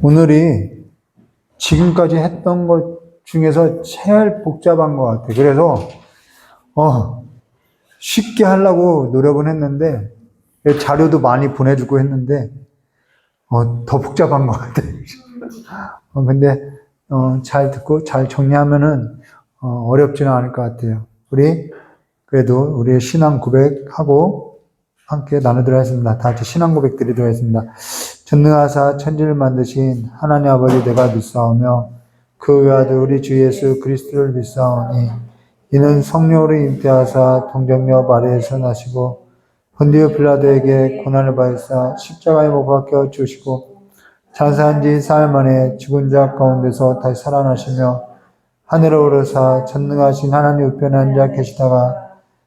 오늘이 지금까지 했던 것 중에서 제일 복잡한 것 같아. 그래서 쉽게 하려고 노력은 했는데 자료도 많이 보내주고 했는데 더 복잡한 것 같아. 근데 잘 듣고 잘 정리하면은 어렵지는 않을 것 같아요. 우리 그래도 우리의 신앙 고백하고 함께 나누도록 하겠습니다. 다 같이 신앙 고백 드리도록 하겠습니다. 전능하사 천지를 만드신 하나님 아버지 내가 믿사오며 그 외아들 우리 주 예수 그리스도를 믿사오니 이는 성령으로 잉태하사 동정녀 마리아에서 나시고 본디오 빌라도에게 고난을 받으사 십자가에 못 박혀 죽으시고 장사한 지 사흘 만에 죽은 자 가운데서 다시 살아나시며 하늘에 오르사 전능하신 하나님 우편에 앉아 계시다가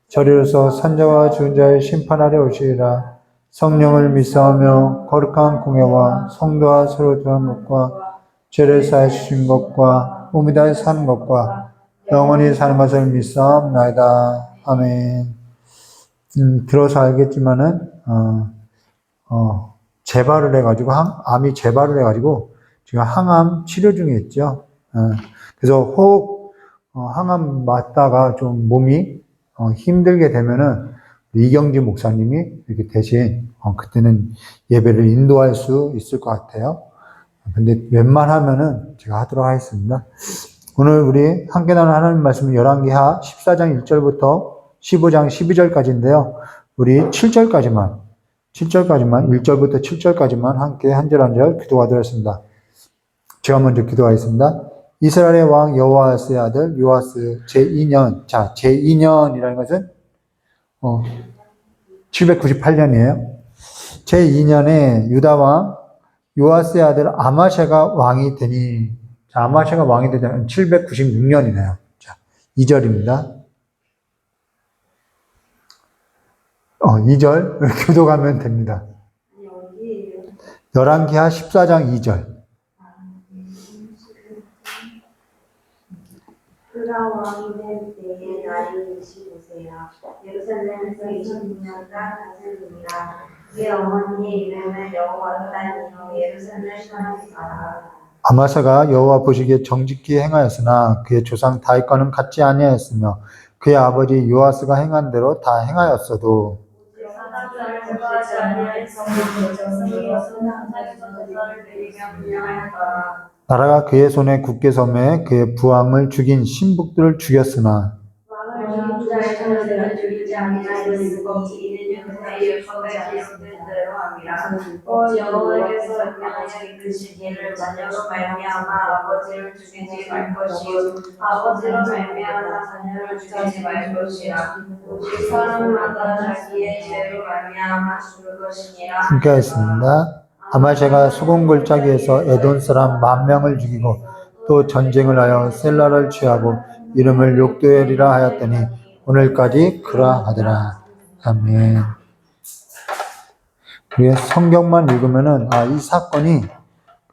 저리로서 산자와 죽은 자를 심판하려 오시리라. 성령을 믿사오며 거룩한 공예와 성도와 서로 교한 것과 죄를 사해 주신 것과 몸이 다해 사는 것과 영원히 사는 것을 믿사옵나이다. 아멘. 들어서 알겠지만은 재발을 해가지고 암이 재발을 해가지고 지금 항암 치료 중에 있죠. 그래서 항암 맞다가 좀 몸이 힘들게 되면은 이경지 목사님이 이렇게 대신 그때는 예배를 인도할 수 있을 것 같아요. 근데 웬만하면은 제가 하도록 하겠습니다. 오늘 우리 함께 나눈 하나님 말씀은 열왕기하 14장 1절부터 15장 12절까지인데요. 우리 7절까지만 1절부터 7절까지만 함께 한 절 한 절 기도하도록 하겠습니다. 제가 먼저 기도하겠습니다. 이스라엘의 왕 여호아스의 아들 요아스 제2년. 자, 제2년이라는 것은 798년이에요. 제2년에 유다 왕 요아스의 아들 아마샤가 왕이 되니, 자, 아마샤가 왕이 되자면 796년이네요. 자, 2절입니다. 2절 교도가면 됩니다. 열왕기하 14장 2절. 그가 왕이 된 때에 나이 25세야. 예루살렘에서 26년간 다스리니라. 그의 어머니의 이름은 여호와다니요 예루살렘 사람이라. 아마사가 여호와 보시기에 정직히 행하였으나 그의 조상 다윗과는 같지 아니하였으며 그의 아버지 요아스가 행한 대로 다 행하였어도 나라가 그의 손에 굳게 섬에 그의 부왕을 죽인 신복들을 죽였으나 왕을 죽인 자의 자녀들은 죽이지 아니하였으니 이는 율법의 기록대로 함이라. 여호와께서 명하여 이끄신 이를 자녀로 말미암아 아버지를 죽이지 말 것이요 아버지로 말미암아 자녀를 죽이지 말 것이라. 오직 사람마다 자기의 죄로 말미암아 죽을 것이니라. 함께 하겠습니다. 아마샤가 수공골짜기에서 에돈 사람 10,000명을 죽이고 또 전쟁을 하여 셀라를 취하고 이름을 욕도엘이라 하였더니 오늘까지 그러하더라. 아멘. 우리가 성경만 읽으면은 이 사건이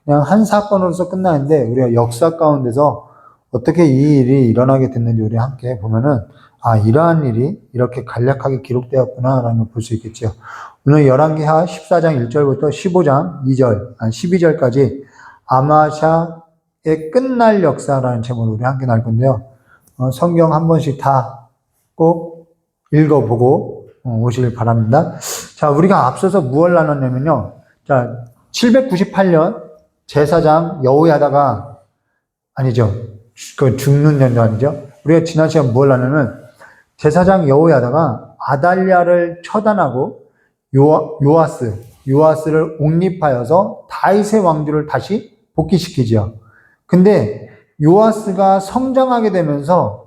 그냥 한 사건으로서 끝나는데 우리가 역사 가운데서 어떻게 이 일이 일어나게 됐는지 우리 함께 보면은 이러한 일이 이렇게 간략하게 기록되었구나라는 걸 볼 수 있겠죠. 오늘 열왕기하 14장 1절부터 15장 2절, 12절까지 아마샤의 끝날 역사라는 제목으로 우리 함께 나눌 건데요. 성경 한 번씩 다 꼭 읽어보고 오시길 바랍니다. 자, 우리가 앞서서 무엇을 나눴냐면요. 자, 798년 제사장 여호야다가 아니죠. 그 죽는 년도 아니죠. 우리가 지난 시간 뭘 나누면 제사장 여호야다가 아달랴를 처단하고 요아스를 옹립하여서 다윗의 왕조를 다시 복귀시키죠. 근데 요아스가 성장하게 되면서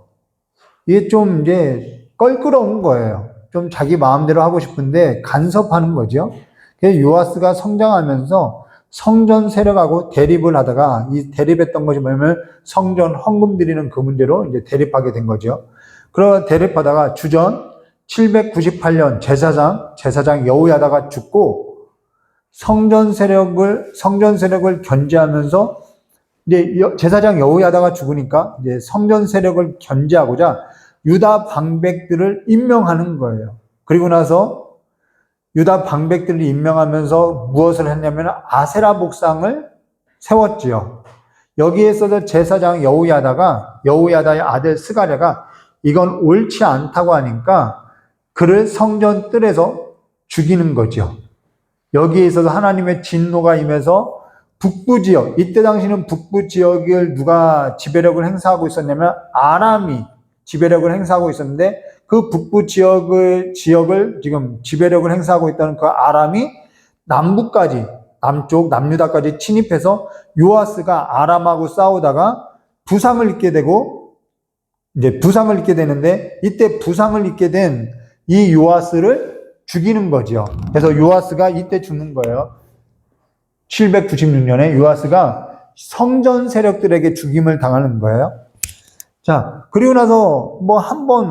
이게 좀 이제 껄끄러운 거예요. 좀 자기 마음대로 하고 싶은데 간섭하는 거죠. 그래서 요아스가 성장하면서 성전 세력하고 대립을 하다가 이 대립했던 것이 뭐냐면 성전 헌금 드리는 그 문제로 이제 대립하게 된 거죠. 그러다 대립하다가 주전 798년 제사장 여호야다가 죽고 성전 세력을 견제하면서 이제 제사장 여호야다가 죽으니까 이제 성전 세력을 견제하고자 유다 방백들을 임명하는 거예요. 그리고 나서 유다 방백들을 임명하면서 무엇을 했냐면 아세라 복상을 세웠지요. 여기에 있어서 제사장 여우야다의 아들 스가랴가 이건 옳지 않다고 하니까 그를 성전 뜰에서 죽이는 거죠. 여기에 있어서 하나님의 진노가 임해서 북부 지역, 이때 당시는 북부 지역을 누가 지배력을 행사하고 있었냐면 아람이 지배력을 행사하고 있었는데 그 북부 지역을 지금 지배력을 행사하고 있다는 그 아람이 남부까지, 남쪽 남유다까지 침입해서 요아스가 아람하고 싸우다가 부상을 입게 되고 이제 부상을 입게 되는데 이때 부상을 입게 된 이 요아스를 죽이는 거죠. 그래서 요아스가 이때 죽는 거예요. 796년에 요아스가 성전 세력들에게 죽임을 당하는 거예요. 자, 그리고 나서 뭐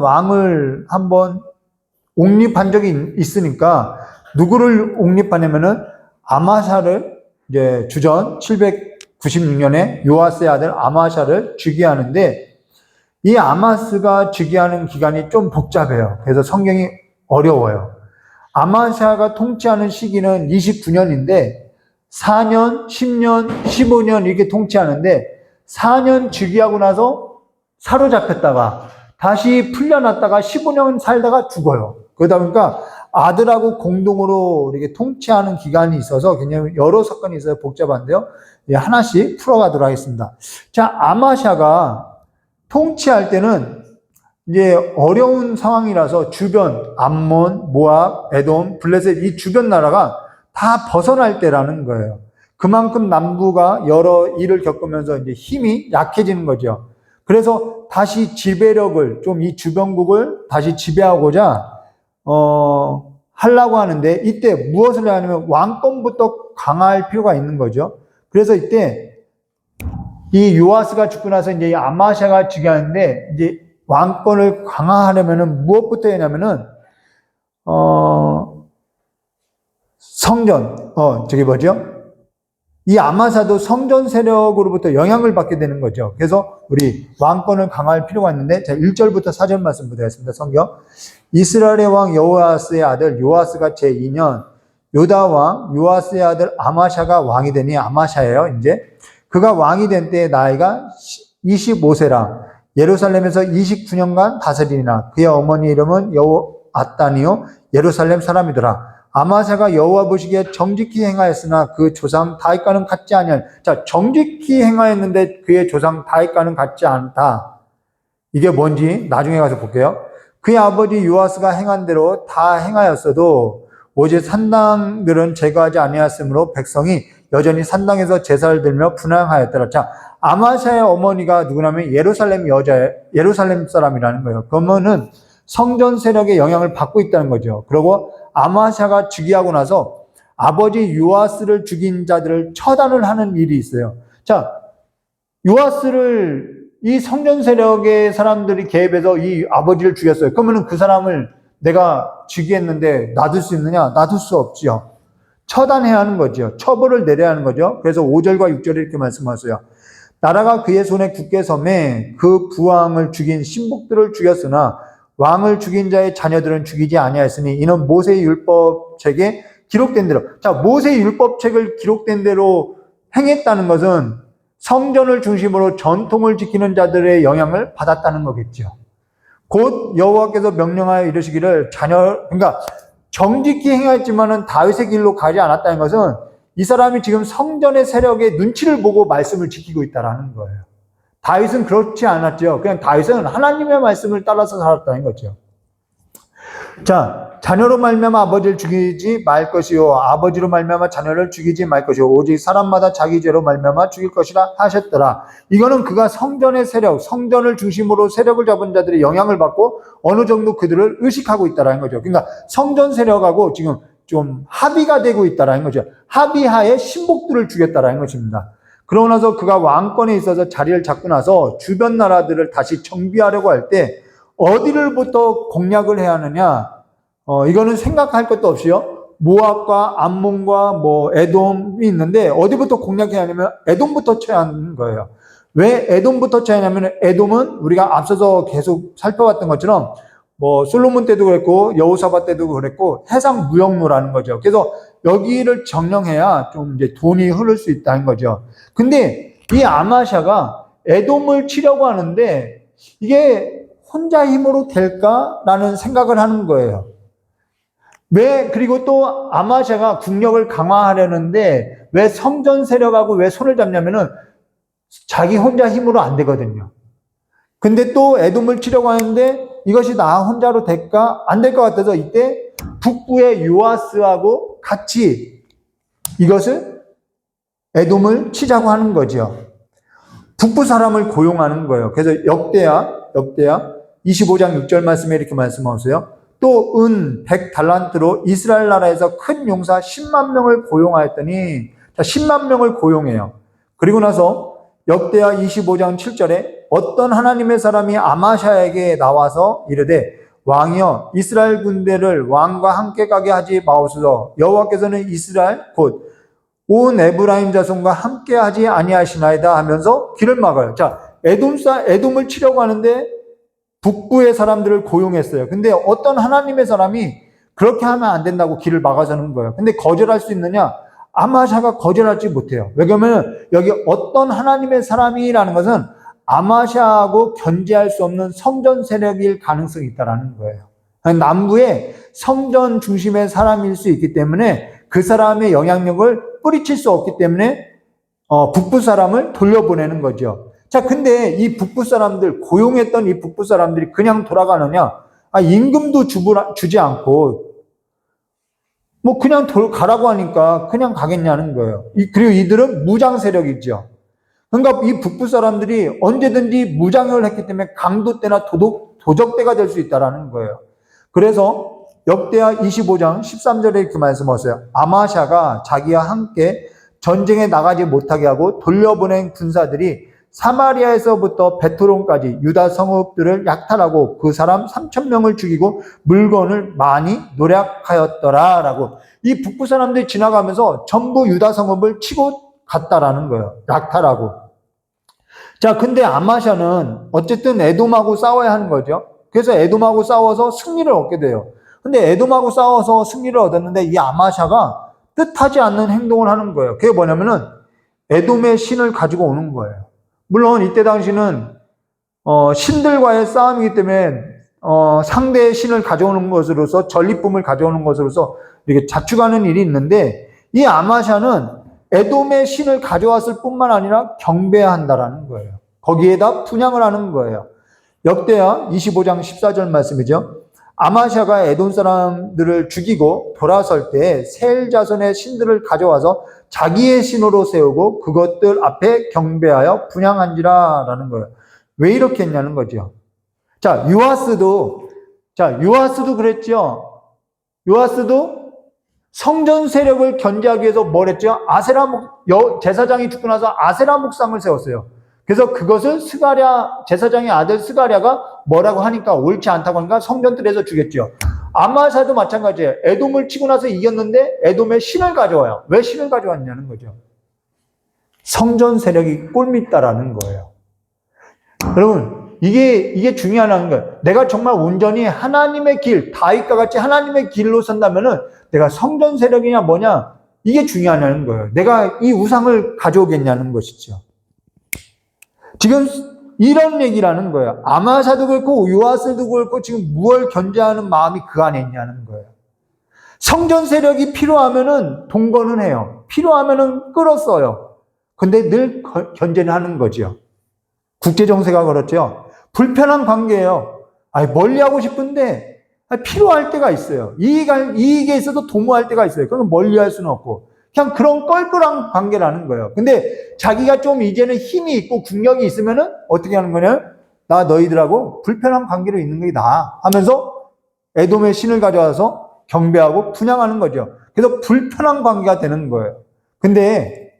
왕을 한번 옹립한 적이 있으니까 누구를 옹립하냐면은 아마샤를 이제 주전 796년에 요아스의 아들 아마샤를 즉위하는데 이 아마스가 즉위하는 기간이 좀 복잡해요. 그래서 성경이 어려워요. 아마샤가 통치하는 시기는 29년인데 4년, 10년, 15년 이렇게 통치하는데 4년 즉위하고 나서 사로잡혔다가 다시 풀려났다가 15년 살다가 죽어요. 그러다 보니까 아들하고 공동으로 이렇게 통치하는 기간이 있어서 굉장히 여러 사건이 있어서 복잡한데요. 하나씩 풀어가도록 하겠습니다. 자, 아마샤가 통치할 때는 이제 어려운 상황이라서 주변 암몬, 모압, 에돔, 블레셋 이 주변 나라가 다 벗어날 때라는 거예요. 그만큼 남부가 여러 일을 겪으면서 이제 힘이 약해지는 거죠. 그래서 다시 지배력을 좀 이 주변국을 다시 지배하고자 하려고 하는데 이때 무엇을 하냐면 왕권부터 강화할 필요가 있는 거죠. 그래서 이때 이 요아스가 죽고 나서 이제 아마샤가 즉위하는데 이제 왕권을 강화하려면은 무엇부터 했냐면은 성전 이 아마사도 성전 세력으로부터 영향을 받게 되는 거죠. 그래서 우리 왕권을 강화할 필요가 있는데 자 1절부터 4절 말씀 보겠습니다. 성경 이스라엘의 왕 여호아스의 아들 요아스가 제2년 요다 왕 요아스의 아들 아마샤가 왕이 되니 아마샤예요. 이제 그가 왕이 된 때의 나이가 25세라 예루살렘에서 29년간 다스리나 그의 어머니 이름은 여호아따니요 예루살렘 사람이더라. 아마샤가 여호와 보시기에 정직히 행하였으나 그 조상 다윗과는 같지 아니한. 자, 정직히 행하였는데 그의 조상 다윗과는 같지 않다. 이게 뭔지 나중에 가서 볼게요. 그의 아버지 요아스가 행한 대로 다 행하였어도 오직 산당들은 제거하지 아니하였으므로 백성이 여전히 산당에서 제사를 들며 분향하였더라. 자, 아마샤의 어머니가 누구냐면 예루살렘 사람이라는 거예요. 그러면은 성전 세력의 영향을 받고 있다는 거죠. 그리고 아마샤가 즉위하고 나서 아버지 요아스를 죽인 자들을 처단을 하는 일이 있어요. 자, 요아스를 이 성전 세력의 사람들이 개입해서 이 아버지를 죽였어요. 그러면은 그 사람을 내가 즉위했는데 놔둘 수 있느냐? 놔둘 수 없지요. 처단해야 하는 거죠. 처벌을 내려야 하는 거죠. 그래서 5절과 6절에 이렇게 말씀하세요. 나라가 그의 손에 굳게 섬에 그 부왕을 죽인 신복들을 죽였으나 왕을 죽인 자의 자녀들은 죽이지 아니하였으니 이는 모세의 율법책에 기록된 대로. 자, 모세의 율법책을 기록된 대로 행했다는 것은 성전을 중심으로 전통을 지키는 자들의 영향을 받았다는 거겠죠. 곧 여호와께서 명령하여 이르시기를 그러니까 정직히 행하였지만은 다윗의 길로 가지 않았다는 것은 이 사람이 지금 성전의 세력의 눈치를 보고 말씀을 지키고 있다는 거예요. 다윗은 그렇지 않았죠. 그냥 다윗은 하나님의 말씀을 따라서 살았다는 거죠. 자, 자녀로 말미암아 아버지를 죽이지 말 것이요 아버지로 말미암아 자녀를 죽이지 말 것이요 오직 사람마다 자기 죄로 말미암아 죽일 것이라 하셨더라. 이거는 그가 성전의 세력, 성전을 중심으로 세력을 잡은 자들의 영향을 받고 어느 정도 그들을 의식하고 있다는 거죠. 그러니까 성전 세력하고 지금 좀 합의가 되고 있다는 거죠. 합의하에 신복들을 죽였다는 것입니다. 그러고 나서 그가 왕권에 있어서 자리를 잡고 나서 주변 나라들을 다시 정비하려고 할 때 어디를부터 공략을 해야 하느냐? 이거는 생각할 것도 없이요. 모압과 암몬과 에돔이 있는데 어디부터 공략해야 하냐면 에돔부터 쳐야 하는 거예요. 왜 에돔부터 쳐야 하냐면 에돔은 우리가 앞서서 계속 살펴봤던 것처럼 뭐 솔로몬 때도 그랬고 여호사밧 때도 그랬고 해상 무역로라는 거죠. 그래서 여기를 점령해야 좀 이제 돈이 흐를 수 있다는 거죠. 근데 이 아마샤가 에돔을 치려고 하는데 이게 혼자 힘으로 될까라는 생각을 하는 거예요. 왜, 그리고 또 아마샤가 국력을 강화하려는데 왜 성전 세력하고 왜 손을 잡냐면은 자기 혼자 힘으로 안 되거든요. 근데 또 에돔을 치려고 하는데 이것이 나 혼자로 될까? 안 될 것 같아서 이때 북부의 요아스하고 같이 이것을 에돔을 치자고 하는 거죠. 북부 사람을 고용하는 거예요. 그래서 역대하 25장 6절 말씀에 이렇게 말씀하세요. 또 은 100달란트로 이스라엘 나라에서 큰 용사 10만 명을 고용하였더니, 자, 10만 명을 고용해요. 그리고 나서 역대하 25장 7절에 어떤 하나님의 사람이 아마샤에게 나와서 이르되 왕이여 이스라엘 군대를 왕과 함께 가게 하지 마옵소서. 여호와께서는 이스라엘 곧 온 에브라임 자손과 함께 하지 아니하시나이다 하면서 길을 막아요. 자, 에돔을 치려고 하는데 북부의 사람들을 고용했어요. 근데 어떤 하나님의 사람이 그렇게 하면 안 된다고 길을 막아서는 거예요. 근데 거절할 수 있느냐? 아마샤가 거절하지 못해요. 왜냐하면 여기 어떤 하나님의 사람이라는 것은 아마샤하고 견제할 수 없는 성전 세력일 가능성이 있다는 거예요. 남부의 성전 중심의 사람일 수 있기 때문에 그 사람의 영향력을 뿌리칠 수 없기 때문에 북부 사람을 돌려보내는 거죠. 자, 근데 이 북부 사람들, 고용했던 이 북부 사람들이 그냥 돌아가느냐? 임금도 주지 않고 뭐 그냥 가라고 하니까 그냥 가겠냐는 거예요. 그리고 이들은 무장 세력이죠. 그러니까 이 북부 사람들이 언제든지 무장을 했기 때문에 강도 때나 도적 때가 될 수 있다는 거예요. 그래서 역대하 25장 13절에 이렇게 말씀하세요. 아마샤가 자기와 함께 전쟁에 나가지 못하게 하고 돌려보낸 군사들이 사마리아에서부터 베토론까지 유다 성읍들을 약탈하고 그 사람 3,000명을 죽이고 물건을 많이 노략하였더라 라고. 이 북부 사람들이 지나가면서 전부 유다 성읍을 치고 갔다라는 거예요. 약탈하고. 자, 근데 아마샤는 어쨌든 에돔하고 싸워야 하는 거죠. 그래서 에돔하고 싸워서 승리를 얻게 돼요. 근데 에돔하고 싸워서 승리를 얻었는데 이 아마샤가 뜻하지 않는 행동을 하는 거예요. 그게 뭐냐면은 에돔의 신을 가지고 오는 거예요. 물론 이때 당시는 신들과의 싸움이기 때문에 상대의 신을 가져오는 것으로서 전리품을 가져오는 것으로서 이렇게 자축하는 일이 있는데 이 아마샤는 에돔의 신을 가져왔을 뿐만 아니라 경배한다라는 거예요. 거기에다 분향을 하는 거예요. 역대하 25장 14절 말씀이죠. 아마샤가 에돔 사람들을 죽이고 돌아설 때 셀 자손의 신들을 가져와서 자기의 신으로 세우고 그것들 앞에 경배하여 분향한지라 라는 거예요. 왜 이렇게 했냐는 거죠. 자, 요아스도 그랬죠. 요아스도 성전 세력을 견제하기 위해서 뭘 했죠? 제사장이 죽고 나서 아세라 목상을 세웠어요. 그래서 그것을 제사장의 아들 스가랴가 뭐라고 하니까 옳지 않다고 하니까 성전들에서 죽였죠. 아마샤도 마찬가지예요. 에돔을 치고 나서 이겼는데 에돔의 신을 가져와요. 왜 신을 가져왔냐는 거죠. 성전 세력이 꼴밉다라는 거예요. 여러분, 이게 중요한 거예요. 내가 정말 온전히 하나님의 길, 다윗과 같이 하나님의 길로 선다면은 내가 성전 세력이냐 뭐냐, 이게 중요하냐는 거예요. 내가 이 우상을 가져오겠냐는 것이죠. 지금 이런 얘기라는 거예요. 아마샤도 그렇고 요아스도 그렇고 지금 무엇을 견제하는 마음이 그 안에 있냐는 거예요. 성전 세력이 필요하면은 동거는 해요. 필요하면은 끌었어요. 근데 늘 견제는 하는 거죠. 국제 정세가 그렇죠. 불편한 관계예요. 멀리하고 싶은데 필요할 때가 있어요. 이익에 있어서 도모할 때가 있어요. 그건 멀리할 수는 없고 그냥 그런 껄끄러운 관계라는 거예요. 근데 자기가 좀 이제는 힘이 있고 국력이 있으면은 어떻게 하는 거냐? 나 너희들하고 불편한 관계로 있는 게 나아 하면서 에돔의 신을 가져와서 경배하고 분향하는 거죠. 그래서 불편한 관계가 되는 거예요. 근데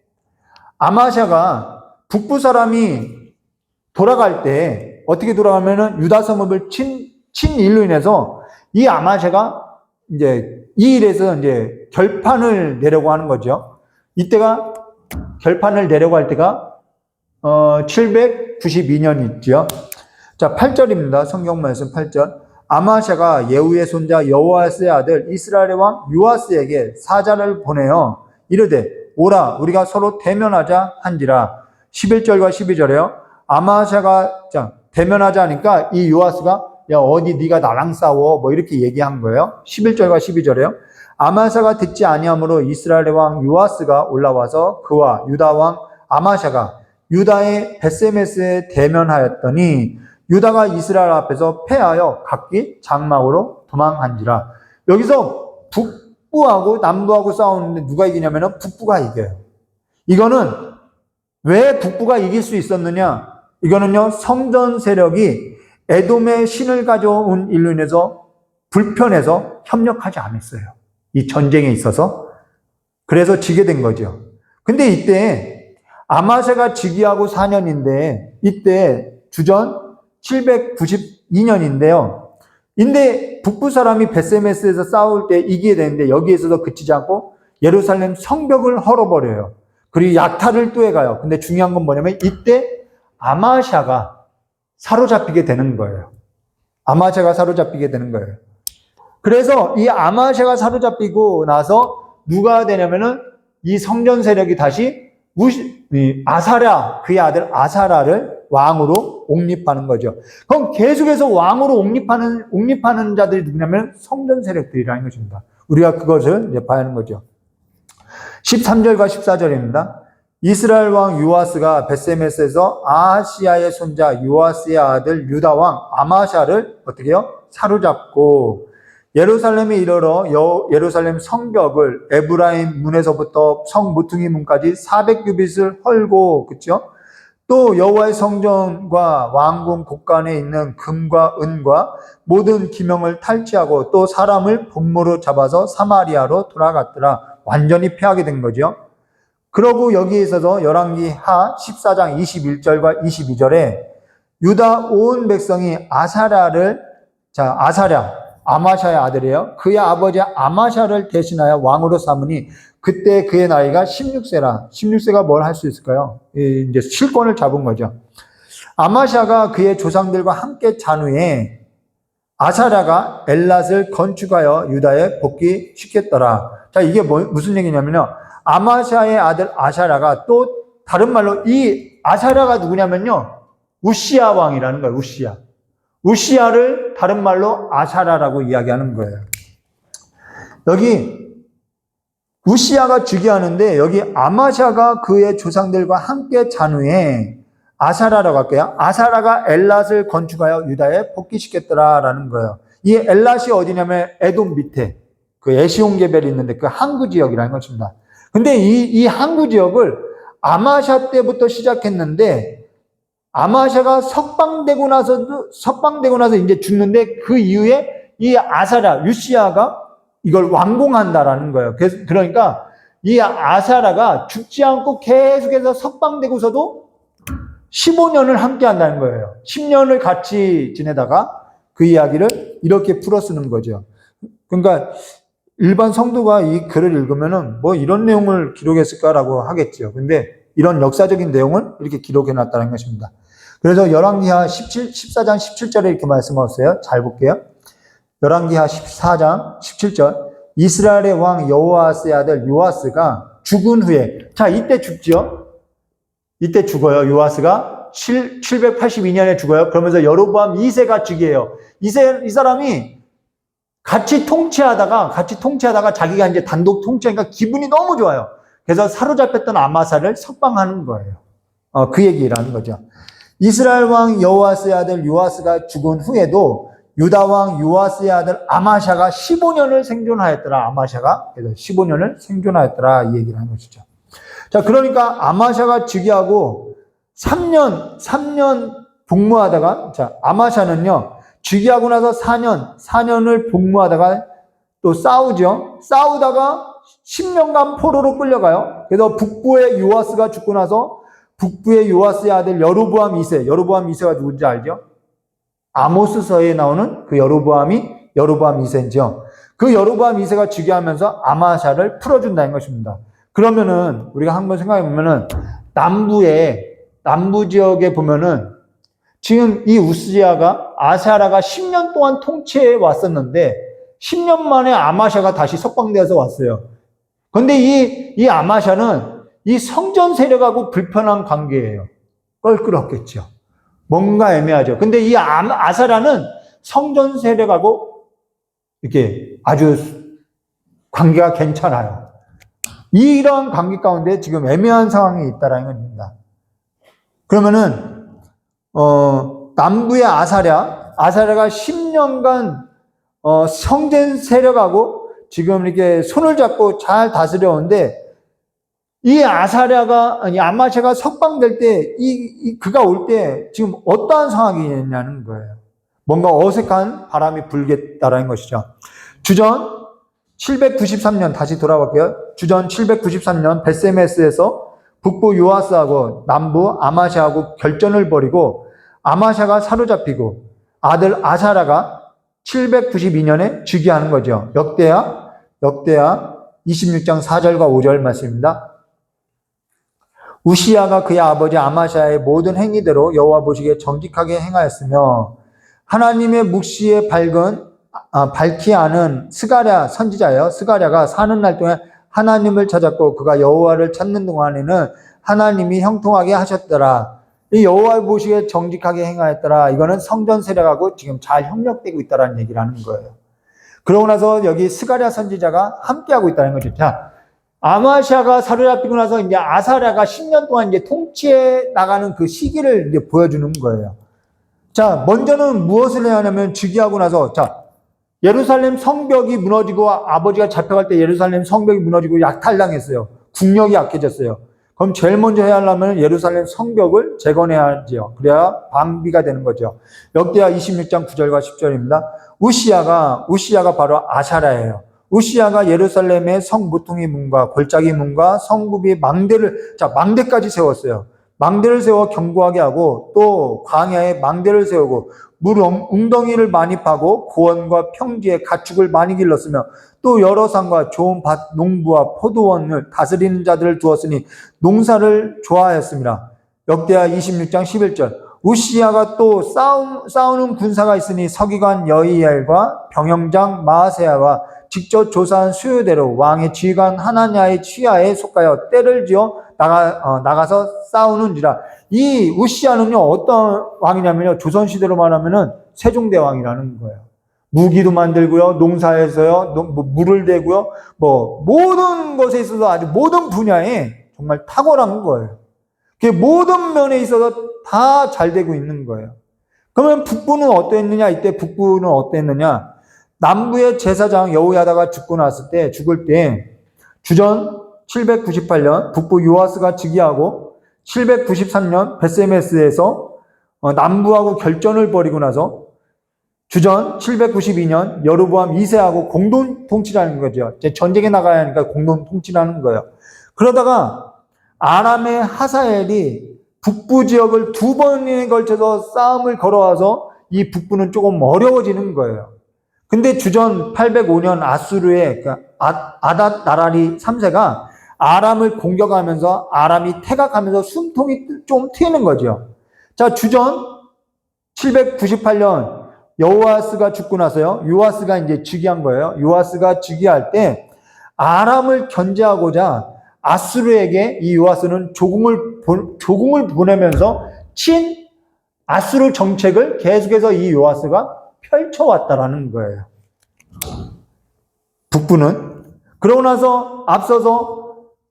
아마샤가 북부 사람이 돌아갈 때 어떻게 돌아가면은 유다 성읍을 친 일로 인해서 이 아마샤가 이제 이 일에서 이제 결판을 내려고 하는 거죠. 이때가 결판을 내려고 할 때가 792년 있죠. 자, 8절입니다. 성경 말씀 8절. 아마샤가 예후의 손자 여호아스의 아들 이스라엘의 왕 요아스에게 사자를 보내어 이르되 오라 우리가 서로 대면하자 한지라. 11절과 12절에요. 아마샤가 대면하자 하니까 이 요아스가 야 어디 네가 나랑 싸워 뭐 이렇게 얘기한 거예요. 11절과 12절에요. 아마샤가 듣지 아니하므로 이스라엘의 왕 요아스가 올라와서 그와 유다 왕 아마샤가 유다의 벳세메스에 대면하였더니 유다가 이스라엘 앞에서 패하여 각기 장막으로 도망한지라. 여기서 북부하고 남부하고 싸우는데 누가 이기냐면 북부가 이겨요. 이거는 왜 북부가 이길 수 있었느냐? 이거는요, 성전 세력이 에돔의 신을 가져온 일로 인해서 불편해서 협력하지 않았어요. 이 전쟁에 있어서. 그래서 지게 된 거죠. 근데 이때 아마샤가 즉위하고 4년인데 이때 주전 792년인데요. 근데 북부 사람이 벳세메스에서 싸울 때 이기게 되는데 여기에서도 그치지 않고 예루살렘 성벽을 헐어버려요. 그리고 약탈을 또 해가요. 근데 중요한 건 뭐냐면 이때 아마샤가 사로잡히게 되는 거예요. 아마샤가 사로잡히게 되는 거예요. 그래서 이 아마샤가 사로잡히고 나서 누가 되냐면은 이 성전 세력이 다시 아사랴, 그의 아들 아사랴를 왕으로 옹립하는 거죠. 그럼 계속해서 왕으로 옹립하는 자들이 누구냐면 성전 세력들이라는 것입니다. 우리가 그것을 이제 봐야 하는 거죠. 13절과 14절입니다. 이스라엘 왕 요아스가 벳세메스에서 아하시야의 손자 요아스의 아들 유다 왕 아마샤를 어떻게 해요? 사로잡고 예루살렘에 이르러 예루살렘 성벽을 에브라임 문에서부터 성 모퉁이 문까지 400규빗을 헐고, 그렇죠? 또 여호와의 성전과 왕궁 곳간에 있는 금과 은과 모든 기명을 탈취하고 또 사람을 본모로 잡아서 사마리아로 돌아갔더라. 완전히 패하게 된 거죠. 그러고 여기에 있어서 열왕기하 14장 21절과 22절에 유다 온 백성이 아사랴, 아마샤의 아들이에요. 그의 아버지 아마샤를 대신하여 왕으로 삼으니 그때 그의 나이가 16세라. 16세가 뭘 할 수 있을까요? 이제 실권을 잡은 거죠. 아마샤가 그의 조상들과 함께 잔 후에 아사랴가 엘랏을 건축하여 유다에 복귀시켰더라. 자, 이게 무슨 얘기냐면요. 아마샤의 아들 아사랴가 또 다른 말로 이 아사랴가 누구냐면요. 우시야 왕이라는 거예요. 우시야를 다른 말로 아사랴라고 이야기하는 거예요. 여기 우시야가 즉위하는데 여기 아마샤가 그의 조상들과 함께 잔 후에 아사랴라고 할게요. 아사랴가 엘랏을 건축하여 유다에 복귀시켰더라라는 거예요. 이 엘랏이 어디냐면 에돔 밑에 그 에시온게벨이 있는데 그 항구 지역이라는 것입니다. 근데 이 항구 지역을 아마샤 때부터 시작했는데 아마샤가 석방되고 나서 이제 죽는데 그 이후에 이 아사랴, 우시야가 이걸 완공한다라는 거예요. 그러니까 이 아사랴가 죽지 않고 계속해서 석방되고서도 15년을 함께 한다는 거예요. 10년을 같이 지내다가 그 이야기를 이렇게 풀어 쓰는 거죠. 그러니까 일반 성도가 이 글을 읽으면은 뭐 이런 내용을 기록했을까라고 하겠죠. 근데 이런 역사적인 내용을 이렇게 기록해 놨다는 것입니다. 그래서 열왕기하 14장 17절에 이렇게 말씀하셨어요. 잘 볼게요. 열왕기하 14장 17절. 이스라엘의 왕 여호아스의 아들 요아스가 죽은 후에, 자, 이때 죽죠. 이때 죽어요. 요아스가 782년에 죽어요. 그러면서 여로보암 2세가 즉위해요. 이 사람이 같이 통치하다가 자기가 이제 단독 통치하니까 기분이 너무 좋아요. 그래서 사로잡혔던 아마사를 석방하는 거예요. 그 얘기라는 거죠. 이스라엘 왕 여호아스의 아들 요아스가 죽은 후에도 유다 왕 요아스의 아들 아마샤가 15년을 생존하였더라. 아마샤가 그래서 15년을 생존하였더라. 이 얘기를 하는 것이죠. 자, 그러니까 아마샤가 즉위하고 3년 복무하다가, 자, 아마샤는요, 즉위하고 나서 4년을 복무하다가 또 싸우죠. 싸우다가 10년간 포로로 끌려가요. 그래서 북부의 요아스가 죽고 나서 북부의 요아스의 아들 여로보암 2세가 누군지 알죠? 아모스서에 나오는 그 여로보암 2세죠. 그 여로보암 2세가 즉위하면서 아마샤를 풀어준다는 것입니다. 그러면은 우리가 한번 생각해 보면은 남부 지역에 보면은 지금 이 우스지야가 아사랴가 10년 동안 통치해 왔었는데 10년 만에 아마샤가 다시 석방되어서 왔어요. 그런데 이 아마샤는 이 성전 세력하고 불편한 관계예요. 껄끄럽겠죠. 뭔가 애매하죠. 근데 이 아사랴는 성전 세력하고 이렇게 아주 관계가 괜찮아요. 이런 관계 가운데 지금 애매한 상황이 있다라는 겁니다. 그러면은 남부의 아사랴가 10년간 성전 세력하고 지금 이렇게 손을 잡고 잘 다스려오는데 이 아마샤가 석방될 때 그가 올 때 지금 어떠한 상황이냐는 거예요. 뭔가 어색한 바람이 불겠다라는 것이죠. 주전 793년 다시 돌아갈게요. 주전 793년 벳세메스에서 북부 요아스하고 남부 아마샤하고 결전을 벌이고 아마샤가 사로잡히고 아들 아사랴가 792년에 즉위하는 거죠. 역대하 26장 4절과 5절 말씀입니다. 우시야가 그의 아버지 아마샤의 모든 행위대로 여호와 보시기에 정직하게 행하였으며 하나님의 묵시에 밝히 아는 스가랴 선지자여 스가랴가 사는 날 동안 하나님을 찾았고 그가 여호와를 찾는 동안에는 하나님이 형통하게 하셨더라. 이 여호와 보시기에 정직하게 행하였더라. 이거는 성전 세력하고 지금 잘 협력되고 있다라는 얘기를 하는 거예요. 그러고 나서 여기 스가랴 선지자가 함께하고 있다는 거죠. 자, 아마샤가 사로잡히고 나서 이제 아사랴가 10년 동안 이제 통치해 나가는 그 시기를 이제 보여주는 거예요. 자, 먼저는 무엇을 해야 하냐면 즉위하고 나서 자, 예루살렘 성벽이 무너지고 아버지가 잡혀갈 때 예루살렘 성벽이 무너지고 약탈당했어요. 국력이 약해졌어요. 그럼 제일 먼저 해야 하려면 예루살렘 성벽을 재건해야지요. 그래야 방비가 되는 거죠. 역대하 26장 9절과 10절입니다. 우시야가 바로 아사랴예요. 우시야가 예루살렘의 성모퉁이 문과 골짜기 문과 성읍이 망대까지 세웠어요. 망대를 세워 견고하게 하고 또 광야에 망대를 세우고 물 웅덩이를 많이 파고 고원과 평지에 가축을 많이 길렀으며 또 여러 산과 좋은 밭 농부와 포도원을 다스리는 자들을 두었으니 농사를 좋아하였습니다. 역대하 26장 11절. 우시야가 또 싸우는 군사가 있으니 서기관 여이엘과 병영장 마아세야와 직접 조사한 수요대로 왕의 지휘관 하나냐의 취하에 속하여 때를 지어 나가서 싸우는지라. 이 우시야는요, 어떤 왕이냐면요, 조선시대로 말하면은 세종대왕이라는 거예요. 무기도 만들고요, 농사에서요, 물을 대고요, 모든 것에 있어서 아주 모든 분야에 정말 탁월한 거예요. 그 모든 면에 있어서 다 잘 되고 있는 거예요. 그러면 북부는 어땠느냐? 이때 북부는 어땠느냐? 남부의 제사장 여호야다가 죽을 때 주전 798년 북부 요아스가 즉위하고 793년 벳세메스에서 남부하고 결전을 벌이고 나서 주전 792년 여로보암 2세하고 공동 통치라는 거죠. 전쟁에 나가야 하니까 공동 통치라는 거예요. 그러다가 아람의 하사엘이 북부 지역을 2번에 걸쳐서 싸움을 걸어와서 이 북부는 조금 어려워지는 거예요. 근데 주전 805년 아수르의 아닷 나라리 3세가 아람을 공격하면서 아람이 태각하면서 숨통이 좀 트이는 거죠. 자, 주전 798년 여호아스가 죽고 나서요. 요아스가 이제 즉위한 거예요. 요아스가 즉위할 때 아람을 견제하고자 아수르에게 이 요아스는 조공을 보내면서 친 아수르 정책을 계속해서 이 요아스가 펼쳐왔다라는 거예요. 북부는. 그러고 나서 앞서서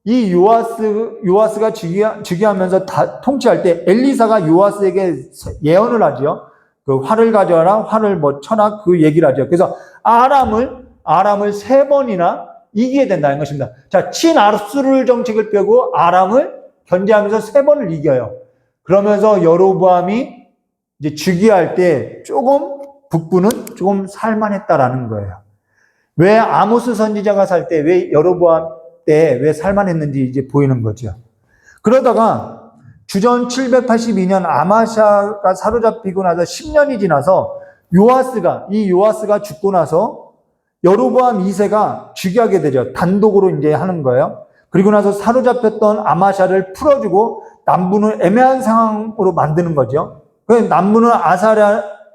이 요아스가 즉위하면서 통치할 때 엘리사가 요아스에게 예언을 하죠. 그 활을 가져와라, 활을 쳐라, 그 얘기를 하죠. 그래서 아람을 3번이나 이기게 된다는 것입니다. 자, 친아수르 정책을 펴고 아람을 견제하면서 3번을 이겨요. 그러면서 여로보암이 이제 즉위할 때 북부는 조금 살만했다라는 거예요. 왜 아모스 선지자가 살 때, 왜 여로보암 때 왜 살만했는지 이제 보이는 거죠. 그러다가 주전 782년 아마샤가 사로잡히고 나서 10년이 지나서 요아스가 죽고 나서 여로보암 2세가 즉위하게 되죠. 단독으로 이제 하는 거예요. 그리고 나서 사로잡혔던 아마샤를 풀어주고 남부는 애매한 상황으로 만드는 거죠. 남부는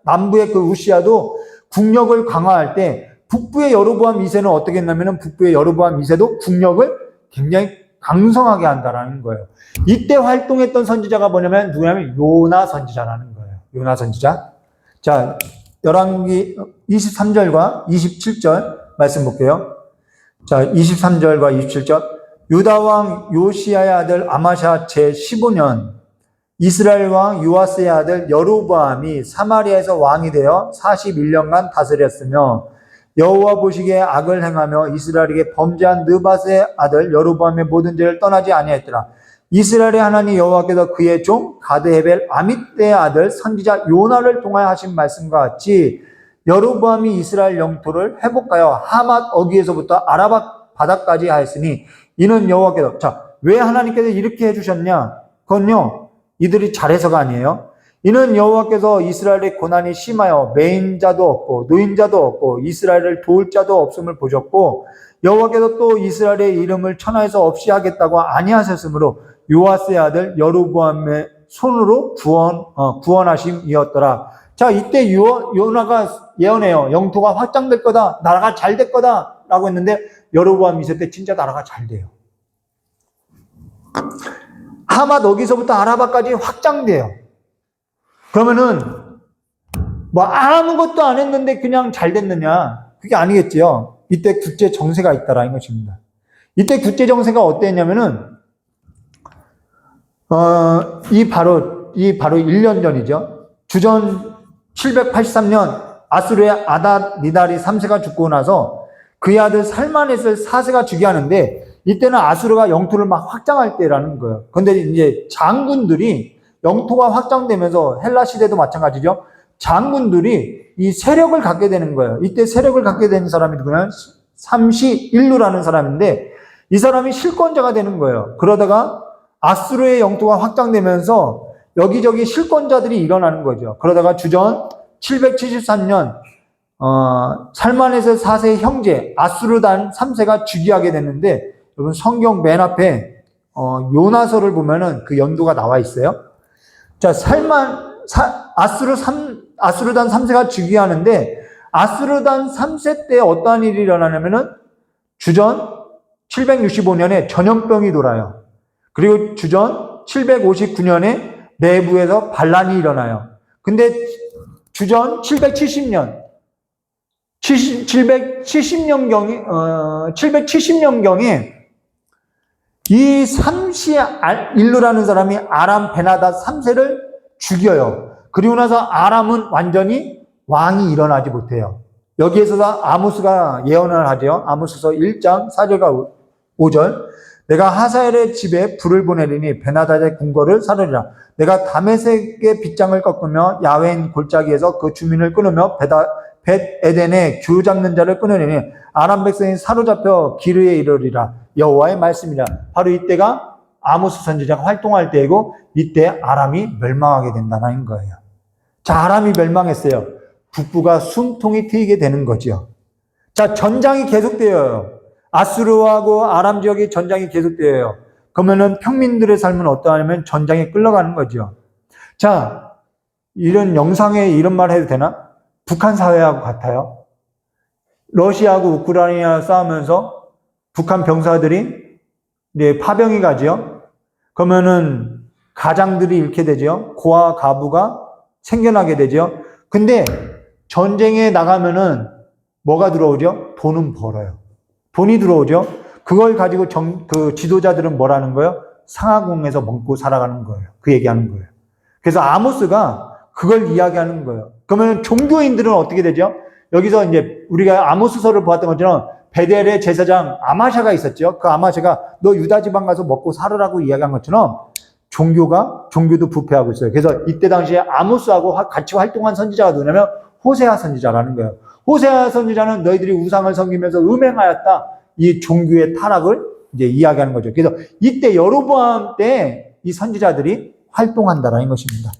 남부의 그 우시아도 국력을 강화할 때 북부의 여로보암 2세는 어떻게 했냐면은 북부의 여로보암 2세도 국력을 굉장히 강성하게 한다라는 거예요. 이때 활동했던 선지자가 뭐냐면 누구냐면 요나 선지자라는 거예요. 요나 선지자. 자, 열왕기 23절과 27절 말씀 볼게요. 자, 23절과 27절. 유다 왕 요시야의 아들 아마샤 제15년 이스라엘 왕 요아스의 아들 여로보암이 사마리아에서 왕이 되어 41년간 다스렸으며 여호와 보시기에 악을 행하며 이스라엘에게 범죄한 느밧의 아들 여로보암의 모든 죄를 떠나지 아니하였더라. 이스라엘의 하나님 여호와께서 그의 종 가드헤벨 아밋대의 아들 선지자 요나를 통하여 하신 말씀과 같이 여로보암이 이스라엘 영토를 회복하여 하맛 어귀에서부터 아라바 바다까지 하였으니 이는 여호와께서 왜 하나님께서 이렇게 해주셨냐? 그건요 이들이 잘해서가 아니에요. 이는 여호와께서 이스라엘의 고난이 심하여 매인자도 없고 노인자도 없고 이스라엘을 도울 자도 없음을 보셨고 여호와께서 또 이스라엘의 이름을 천하에서 없이 하겠다고 아니하셨으므로 요아스의 아들 여로보암의 손으로 구원하심이었더라. 자, 이때 요나가 예언해요. 영토가 확장될 거다. 나라가 잘 될 거다. 라고 했는데 여로보암 2세 때 진짜 나라가 잘 돼요. 하맛 어기서부터 아라바까지 확장돼요. 그러면은 뭐 아무것도 안 했는데 그냥 잘 됐느냐? 그게 아니겠지요. 이때 국제 정세가 있다라는 것입니다. 이때 국제 정세가 어땠냐면은 이 바로 1년 전이죠. 주전 783년 아수르의 아닷니달이 3세가 죽고 나서 그의 아들 살마넷을 4세가 즉위하는데 이때는 아수르가 영토를 막 확장할 때라는 거예요. 근데 이제 장군들이 영토가 확장되면서 헬라 시대도 마찬가지죠. 장군들이 이 세력을 갖게 되는 거예요. 이때 세력을 갖게 된 사람이 누구냐면 삼시일루라는 사람인데 이 사람이 실권자가 되는 거예요. 그러다가 아수르의 영토가 확장되면서 여기저기 실권자들이 일어나는 거죠. 그러다가 주전 773년 살마넷의 4세 형제 아수르단 3세가 즉위하게 됐는데 여러분 성경 맨 앞에 요나서를 보면은 그 연도가 나와 있어요. 자, 아수르단 3세가 즉위하는데 아수르단 3세 때 어떠한 일이 일어나냐면은 주전 765년에 전염병이 돌아요. 그리고 주전 759년에 내부에서 반란이 일어나요. 근데 주전 770년경에 이 삼시일루라는 사람이 아람 베나다 3세를 죽여요. 그리고 나서 아람은 완전히 왕이 일어나지 못해요. 여기에서 아모스가 예언을 하죠. 아모스서 1장 4절과 5절. 내가 하사엘의 집에 불을 보내리니 베나다의 궁궐을 사르리라. 내가 다메섹의 빗장을 꺾으며 야웬 골짜기에서 그 주민을 끊으며 벳에덴의 규 잡는 자를 끊으리니 아람 백성이 사로잡혀 기르에 이르리라. 여호와의 말씀이라. 바로 이때가 아모스 선지자가 활동할 때이고 이때 아람이 멸망하게 된다는 거예요. 자, 아람이 멸망했어요. 북부가 숨통이 트이게 되는 거죠. 자, 전장이 계속돼요. 아수르하고 아람 지역이 전장이 계속돼요. 그러면은 평민들의 삶은 어떠하냐면 전장에 끌려가는 거죠. 자, 이런 영상에 이런 말 해도 되나? 북한 사회하고 같아요. 러시아하고 우크라이나 싸우면서 북한 병사들이 이제 파병이 가죠. 그러면은 가장들이 잃게 되죠. 고아 가부가 생겨나게 되죠. 근데 전쟁에 나가면은 뭐가 들어오죠? 돈은 벌어요. 돈이 들어오죠. 그걸 가지고 그 지도자들은 뭐라는 거예요? 상하궁에서 먹고 살아가는 거예요. 그 얘기하는 거예요. 그래서 아모스가 그걸 이야기하는 거예요. 그러면 종교인들은 어떻게 되죠? 여기서 이제 우리가 아모스서를 보았던 것처럼 베델의 제사장 아마샤가 있었죠. 그 아마샤가 너 유다 지방 가서 먹고 살으라고 이야기한 것처럼 종교도 부패하고 있어요. 그래서 이때 당시에 아모스하고 같이 활동한 선지자가 누구냐면 호세아 선지자라는 거예요. 호세아 선지자는 너희들이 우상을 섬기면서 음행하였다. 이 종교의 타락을 이제 이야기하는 거죠. 그래서 이때 여로보암 때 이 선지자들이 활동한다라는 것입니다.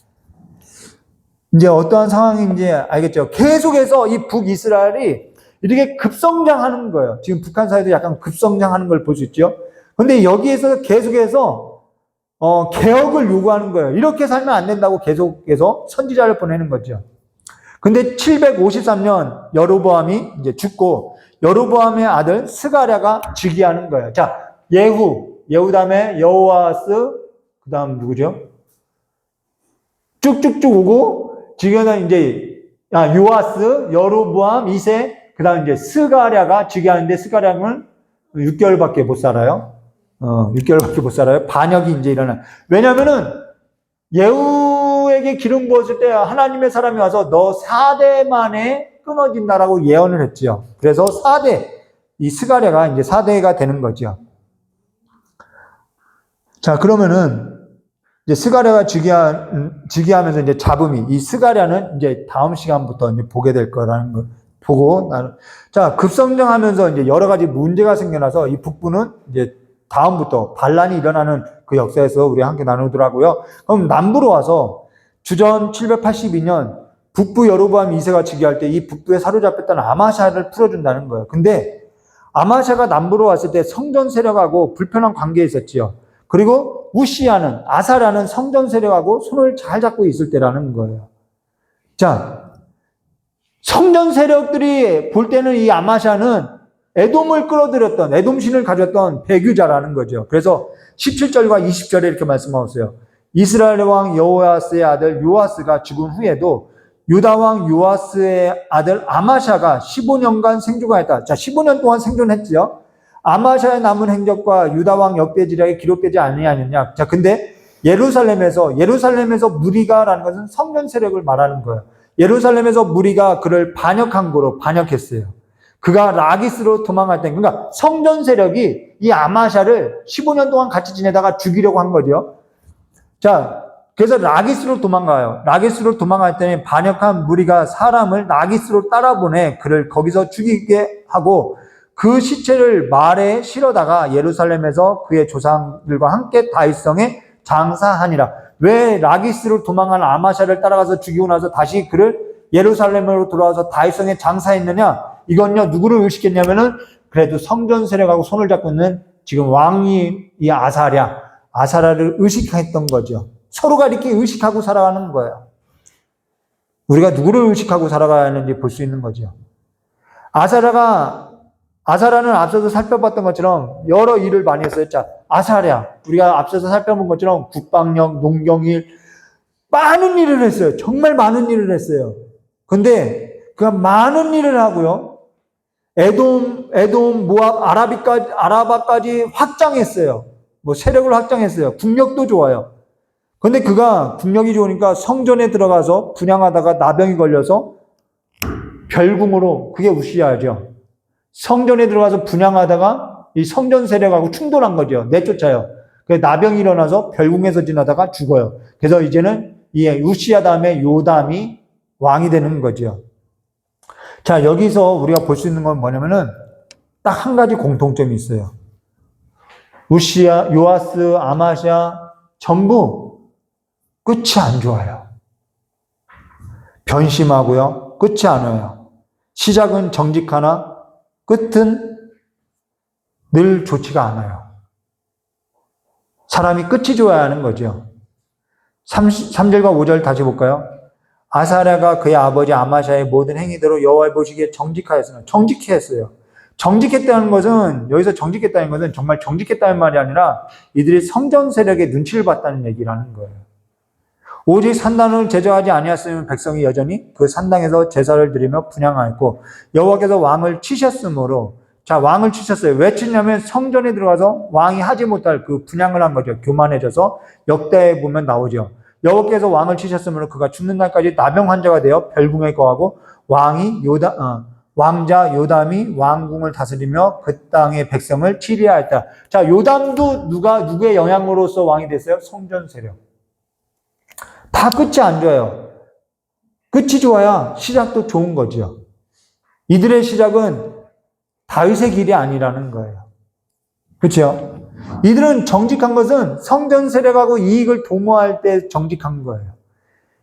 이제 어떠한 상황인지 알겠죠? 계속해서 이 북이스라엘이 이렇게 급성장하는 거예요. 지금 북한 사회도 약간 급성장하는 걸 볼 수 있죠. 근데 여기에서 계속해서 개혁을 요구하는 거예요. 이렇게 살면 안 된다고 계속해서 선지자를 보내는 거죠. 근데 753년 여로보암이 이제 죽고 여로보암의 아들 스가랴가 즉위하는 거예요. 자, 예후 다음에 여호아스, 그 다음 누구죠? 쭉쭉쭉 오고 지금은 이제 요아스, 여로보암 2세, 그 다음 이제 스가랴가 즉위하는데 스가랴는 6개월밖에 못 살아요. 6개월밖에 못 살아요. 반역이 이제 일어나. 왜냐면은 예후에게 기름 부었을 때 하나님의 사람이 와서 너 4대 만에 끊어진다라고 예언을 했지요. 그래서 4대, 이 스가랴가 이제 4대가 되는 거죠. 자, 그러면은 이제 스가랴가 즉위하면서 이제 잡음이, 이 스가랴는 이제 다음 시간부터 이제 보게 될 거라는 거 보고 자, 급성장하면서 이제 여러 가지 문제가 생겨나서 이 북부는 이제 다음부터 반란이 일어나는 그 역사에서 우리 함께 나누더라고요. 그럼 남부로 와서 주전 782년 북부 여로보암 2세가 즉위할 때 이 북부에 사로잡혔던 아마샤를 풀어준다는 거예요. 근데 아마샤가 남부로 왔을 때 성전 세력하고 불편한 관계에 있었지요. 그리고 우시야는, 아사라는 성전 세력하고 손을 잘 잡고 있을 때라는 거예요. 자, 성전 세력들이 볼 때는 이 아마샤는 에돔을 끌어들였던, 에돔신을 가졌던 배교자라는 거죠. 그래서 17절과 20절에 이렇게 말씀하고 있어요. 이스라엘 왕 여호아스의 아들 요아스가 죽은 후에도 유다 왕 요아스의 아들 아마샤가 15년간 생존하였다. 자, 15년 동안 생존했지요. 아마샤의 남은 행적과 유다 왕 역대지략에 기록되지 아니하느냐. 자, 근데 예루살렘에서 무리가라는 것은 성전 세력을 말하는 거예요. 예루살렘에서 무리가 그를 반역한 거로 반역했어요. 그가 라기스로 도망갈 때, 그러니까 성전 세력이 이 아마샤를 15년 동안 같이 지내다가 죽이려고 한 거죠. 자, 그래서 라기스로 도망가요. 라기스로 도망갈 때는 반역한 무리가 사람을 라기스로 따라보내 그를 거기서 죽이게 하고 그 시체를 말에 실어다가 예루살렘에서 그의 조상들과 함께 다윗성에 장사하니라. 왜 라기스로 도망간 아마샤를 따라가서 죽이고 나서 다시 그를 예루살렘으로 돌아와서 다윗성에 장사했느냐? 이건요, 누구를 의식했냐면은 그래도 성전 세력하고 손을 잡고 있는 지금 왕이 이 아사라를 의식했던 거죠. 서로가 이렇게 의식하고 살아가는 거예요. 우리가 누구를 의식하고 살아가야 하는지 볼 수 있는 거죠. 아사라는 앞서서 살펴봤던 것처럼 여러 일을 많이 했어요. 자, 우리가 앞서서 살펴본 것처럼 국방력, 농경일, 많은 일을 했어요. 정말 많은 일을 했어요. 근데 그 많은 일을 하고요. 에돔, 모압, 아라바까지 확장했어요. 뭐 세력을 확장했어요. 국력도 좋아요. 근데 그가 국력이 좋으니까 성전에 들어가서 분향하다가 나병이 걸려서 별궁으로, 그게 우시야죠. 성전에 들어가서 분향하다가 이 성전 세력하고 충돌한 거죠. 내쫓아요. 그래서 나병이 일어나서 별궁에서 지나다가 죽어요. 그래서 이제는 이 우시야 다음에 요담이 왕이 되는 거죠. 자, 여기서 우리가 볼 수 있는 건 뭐냐면은 딱 한 가지 공통점이 있어요. 우시야, 요아스, 아마샤 전부 끝이 안 좋아요. 변심하고요. 끝이 안 와요. 시작은 정직하나 끝은 늘 좋지가 않아요. 사람이 끝이 좋아야 하는 거죠. 3절과 5절 다시 볼까요? 아사랴가 그의 아버지 아마샤의 모든 행위대로 여호와의 보시기에 정직하였으나, 정직했어요. 정직했다는 것은, 여기서 정직했다는 것은 정말 정직했다는 말이 아니라 이들이 성전 세력의 눈치를 봤다는 얘기라는 거예요. 오직 산당을 제거하지 아니하였으면 백성이 여전히 그 산당에서 제사를 드리며 분향하였고 여호와께서 왕을 치셨으므로, 자, 왕을 치셨어요. 왜 치냐면 성전에 들어가서 왕이 하지 못할 그 분향을 한 거죠. 교만해져서 역대에 보면 나오죠. 여호와께서 왕을 치셨으므로 그가 죽는 날까지 나병 환자가 되어 별궁에 거하고 왕자 요담이 왕궁을 다스리며 그 땅의 백성을 치리하였다. 자, 요담도 누구의 영향으로서 왕이 됐어요? 성전 세력. 다 끝이 안 좋아요. 끝이 좋아야 시작도 좋은 거죠. 이들의 시작은 다윗의 길이 아니라는 거예요. 그렇죠? 이들은 정직한 것은 성전 세력하고 이익을 도모할 때 정직한 거예요.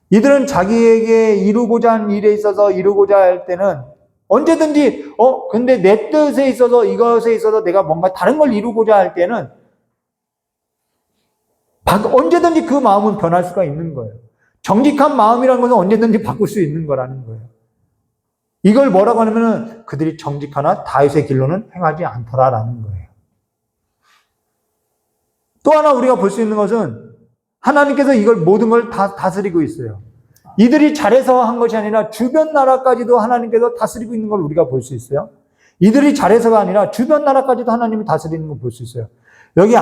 이들은 자기에게 이루고자 한 일에 있어서 이루고자 할 때는 언제든지 근데 내 뜻에 있어서 이것에 있어서 내가 뭔가 다른 걸 이루고자 할 때는 언제든지 그 마음은 변할 수가 있는 거예요. 정직한 마음이라는 것은 언제든지 바꿀 수 있는 거라는 거예요. 이걸 뭐라고 하냐면은 그들이 정직하나 다윗의 길로는 행하지 않더라라는 거예요. 또 하나 우리가 볼 수 있는 것은 하나님께서 이걸 모든 걸 다 다스리고 있어요. 이들이 잘해서 한 것이 아니라 주변 나라까지도 하나님께서 다스리고 있는 걸 우리가 볼 수 있어요. 이들이 잘해서가 아니라 주변 나라까지도 하나님이 다스리는 걸 볼 수 있어요. 여기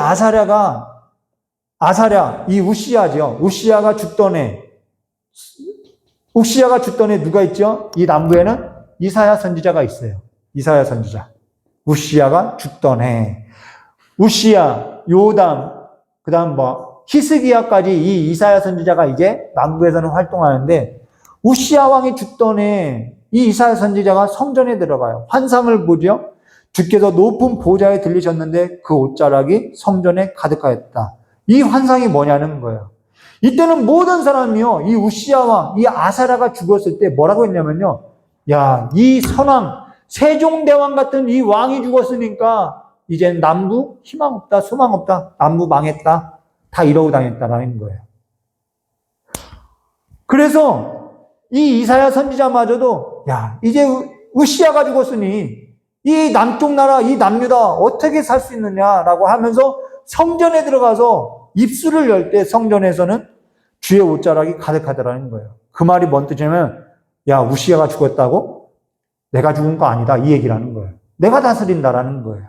이 우시야죠. 우시야가 죽던 해 누가 있죠? 이 남부에는 이사야 선지자가 있어요. 이사야 선지자. 우시야가 죽던 해. 우시야, 요담, 그 다음 히스기야까지 이 이사야 선지자가 이제 남부에서는 활동하는데, 우시야 왕이 죽던 해 이 이사야 선지자가 성전에 들어가요. 환상을 보죠. 주께서 높은 보좌에 들리셨는데 그 옷자락이 성전에 가득하였다. 이 환상이 뭐냐는 거예요. 이때는 모든 사람이요, 이 우시야 왕, 이 아사랴가 죽었을 때 뭐라고 했냐면요, 야, 이 선왕, 세종대왕 같은 이 왕이 죽었으니까 이젠 남부 희망 없다, 소망 없다, 남부 망했다, 다 이러고 다녔다라는 거예요. 그래서 이 이사야 선지자마저도 야, 이제 우시야가 죽었으니 이 남쪽 나라, 이 남유다 어떻게 살 수 있느냐라고 하면서 성전에 들어가서 입술을 열 때 성전에서는 주의 옷자락이 가득하더라는 거예요. 그 말이 뭔 뜻이냐면, 야, 우시야가 죽었다고? 내가 죽은 거 아니다. 이 얘기라는 거예요. 내가 다스린다라는 거예요.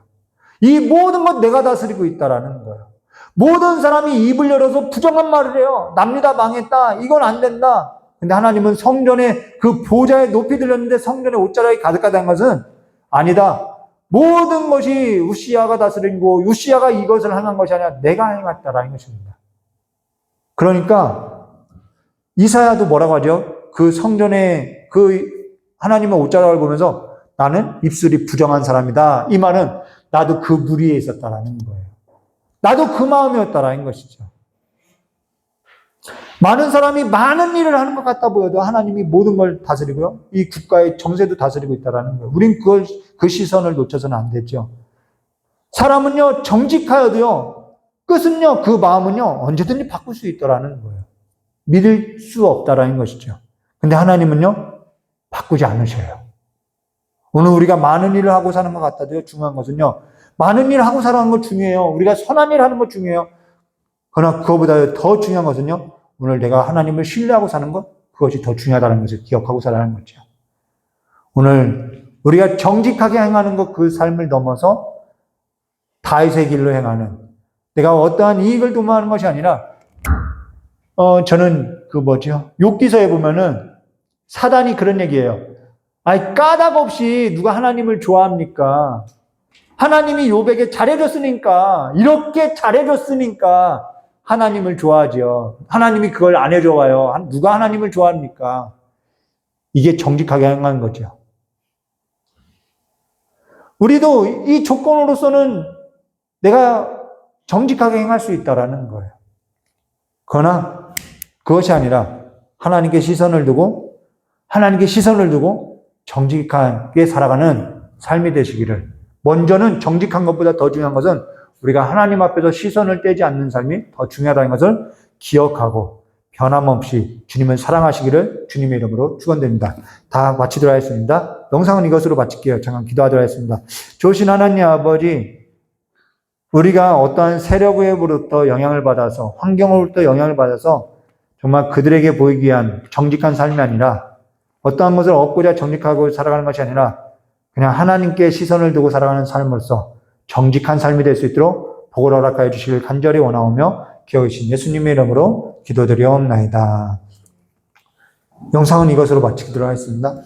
이 모든 것 내가 다스리고 있다라는 거예요. 모든 사람이 입을 열어서 부정한 말을 해요. 남유다 망했다. 이건 안 된다. 근데 하나님은 성전에 그 보좌에 높이 들렸는데 성전에 옷자락이 가득하다는 것은 아니다. 모든 것이 우시야가 다스리고 우시야가 이것을 행한 것이 아니라 내가 행했다라는 것입니다. 그러니까 이사야도 뭐라고 하죠? 그 성전에 그 하나님의 옷자락을 보면서 나는 입술이 부정한 사람이다. 이 말은 나도 그 무리에 있었다라는 거예요. 나도 그 마음이었다라는 것이죠. 많은 사람이 많은 일을 하는 것 같아 보여도 하나님이 모든 걸 다스리고요. 이 국가의 정세도 다스리고 있다는 거예요. 우린 그 시선을 놓쳐서는 안 되죠. 사람은요, 정직하여도요, 끝은요, 그 마음은요, 언제든지 바꿀 수 있다라는 거예요. 믿을 수 없다라는 것이죠. 근데 하나님은요, 바꾸지 않으셔요. 오늘 우리가 많은 일을 하고 사는 것 같아도요, 중요한 것은요, 많은 일을 하고 사는 것 중요해요. 우리가 선한 일을 하는 것 중요해요. 그러나 그거보다 더 중요한 것은요, 오늘 내가 하나님을 신뢰하고 사는 것, 그것이 더 중요하다는 것을 기억하고 살아가는 거죠. 오늘 우리가 정직하게 행하는 것, 그 삶을 넘어서 다윗의 길로 행하는, 내가 어떠한 이익을 도모하는 것이 아니라, 저는 욥기서에 보면은 사단이 그런 얘기예요. 아니, 까닭 없이 누가 하나님을 좋아합니까? 하나님이 욥에게 잘해줬으니까, 이렇게 잘해줬으니까 하나님을 좋아하죠. 하나님이 그걸 안 해줘봐요. 누가 하나님을 좋아합니까? 이게 정직하게 행하는 거죠. 우리도 이 조건으로서는 내가 정직하게 행할 수 있다라는 거예요. 그러나 그것이 아니라 하나님께 시선을 두고 정직하게 살아가는 삶이 되시기를, 먼저는 정직한 것보다 더 중요한 것은 우리가 하나님 앞에서 시선을 떼지 않는 삶이 더 중요하다는 것을 기억하고 변함없이 주님을 사랑하시기를 주님의 이름으로 축원드립니다. 다 마치도록 하겠습니다. 영상은 이것으로 마칠게요. 잠깐 기도하도록 하겠습니다. 좋으신 하나님 아버지, 우리가 어떠한 세력으로부터 영향을 받아서, 환경으로부터 영향을 받아서 정말 그들에게 보이기 위한 정직한 삶이 아니라, 어떠한 것을 얻고자 정직하고 살아가는 것이 아니라 그냥 하나님께 시선을 두고 살아가는 삶으로서 정직한 삶이 될 수 있도록 복을 허락하여 주시길 간절히 원하오며 기억이신 예수님의 이름으로 기도드리옵나이다. 영상은 이것으로 마치도록 하겠습니다.